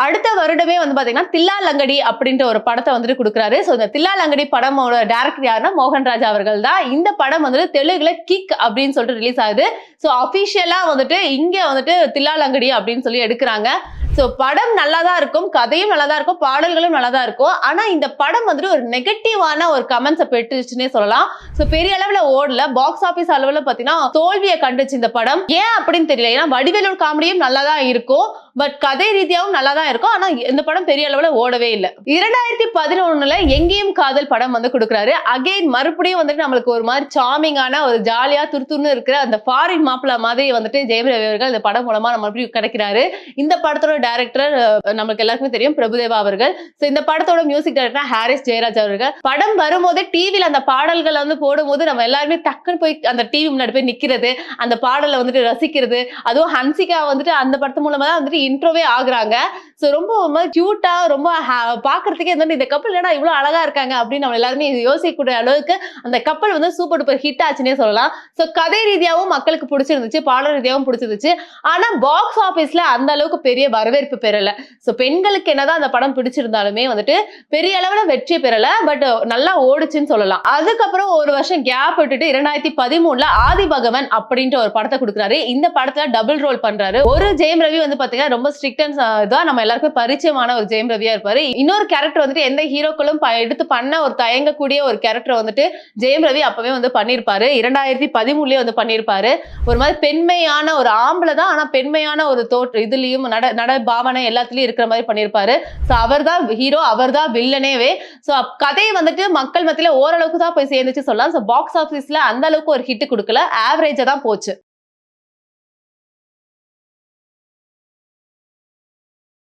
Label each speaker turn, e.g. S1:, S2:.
S1: அடுத்த வருடமே வந்து பாத்தீங்கன்னா தில்லா லங்கடி அப்படின்ற ஒரு படத்தை வந்துட்டு கொடுக்குறாரு. சோ இந்த தில்லா லங்கடி படமோட டைரக்டர் யாருன்னா மோகன்ராஜ் அவர்கள் தான். இந்த படம் வந்துட்டு தெலுங்குல கிக் அப்படின்னு சொல்லிட்டு ரிலீஸ் ஆகுது. சோ அபிஷியலா வந்துட்டு இங்க வந்துட்டு தில்லா லங்கடி அப்படின்னு சொல்லி எடுக்கிறாங்க. சோ படம் நல்லா தான் இருக்கும், கதையும் நல்லா தான் இருக்கும், பாடல்களும் நல்லா தான் இருக்கும். ஆனா இந்த படம் வந்துட்டு ஒரு நெகட்டிவான ஒரு கமெண்ட்ஸை பெற்றுச்சுன்னே சொல்லலாம். சோ பெரிய அளவுல ஓடல. பாக்ஸ் ஆபீஸ் அளவுல பாத்தீங்கன்னா தோல்வியை கண்டுச்சு இந்த படம். ஏன் அப்படின்னு தெரியல. ஏன்னா வடிவேலு காமெடியும் நல்லா தான் இருக்கும், பட் கதை ரீதியாவும் நல்லா தான் இருக்கும். ஆனா இந்த படம் பெரிய அளவுல ஓடவே இல்லை. 2011ல எங்கேயும் காதல் படம் வந்து கொடுக்குறாரு. அகைன் மறுபடியும் வந்துட்டு நம்மளுக்கு ஒரு மாதிரி சார்மிங்கான ஒரு ஜாலியா துருத்துன்னு இருக்கிற அந்த ஃபாரின் மாப்பிள்ள மாதிரி வந்துட்டு ஜெயம் ரவி அவர்கள் இந்த படம் மூலமா நம்ம மறுபடியும் கிடைக்கிறாரு. இந்த படத்தோட டைரக்டர் நமக்கு எல்லாருக்குமே தெரியும் பிரபுதேவா அவர்கள். சோ இந்த படத்தோட மியூசிக் டைரக்டர் ஹாரிஸ் ஜெயராஜ் அவர்கள். படம் வரும்போது டிவில அந்த பாடல்களை வந்து போடும்போது நம்ம எல்லாருமே டக்குன்னு போய் அந்த டிவி முன்னாடி போய் நிக்கிறது, அந்த பாடலை வந்துட்டு ரசிக்கிறது. அதுவும் ஹன்சிகா வந்துட்டு அந்த படத்து மூலமா தான் வந்துட்டு இன்ட்ரோவே ஆகுறாங்க. சோ ரொம்ப கியூட்டா ரொம்ப பாக்குறதுக்கே இந்த கப்பல் ஏன்னா இவ்வளவு அழகா இருக்காங்க அப்படின்னு நம்ம எல்லாருமே யோசிக்கக்கூடிய அளவுக்கு அந்த கப்பல் வந்து சூப்பர் டூப்பர் ஹிட் ஆச்சுன்னே சொல்லலாம். சோ கதை ரீதியாவும் மக்களுக்கு பிடிச்சிருந்துச்சு, பாடல் ரீதியாவும் பிடிச்சிருந்துச்சு. ஆனா பாக்ஸ் ஆபீஸ்ல அந்த அளவுக்கு பெரிய வரவேற்பு பெறல. சோ பெண்களுக்கு என்னதான் அந்த படம் பிடிச்சிருந்தாலுமே வந்துட்டு பெரிய அளவுல வெற்றி பெறல. பட் நல்லா ஓடுச்சுன்னு சொல்லலாம். அதுக்கப்புறம் ஒரு வருஷம் கேப் விட்டுட்டு 2013ல ஆதி பகவன் அப்படின்ற ஒரு படத்தை கொடுக்குறாரு. இந்த படத்துல டபுள் ரோல் பண்றாரு. ஒரு ஜெயம் ரவி வந்து பாத்தீங்கன்னா ரொம்ப ஸ்ட்ரிக்ட் அண்ட் தான் நம்ம எல்லாருக்கும் பரிச்சயமான ஒரு ஜெயம் ரவியா இருப்பாரு. இன்னொரு கேரக்டர் வந்துட்டு எந்த ஹீரோக்களும் எடுத்து பண்ண ஒரு தயங்கக்கூடிய ஒரு கேரக்டர் வந்துட்டு ஜெயம் ரவி அப்பவே வந்து பண்ணிருப்பாரு. 2013லயே வந்து பண்ணிருப்பாரு. ஒரு மாதிரி பெண்மையான ஒரு ஆம்பளை தான், ஆனா பெண்மையான ஒரு இதுலயும் நட பாவனை எல்லாத்துலயும் இருக்கிற மாதிரி பண்ணிருப்பாரு. சோ அவர்தான் ஹீரோ, அவர்தான் வில்லனேவே. சோ கதை வந்துட்டு மக்கள் மத்தியில ஓரளவுக்கு தான் போய் சேர்ந்துச்சு சொல்லலாம். சோ பாக்ஸ் ஆபீஸ்ல அந்த அளவுக்கு ஒரு ஹிட் கொடுக்கல, ஆவரேஜா தான் போச்சு.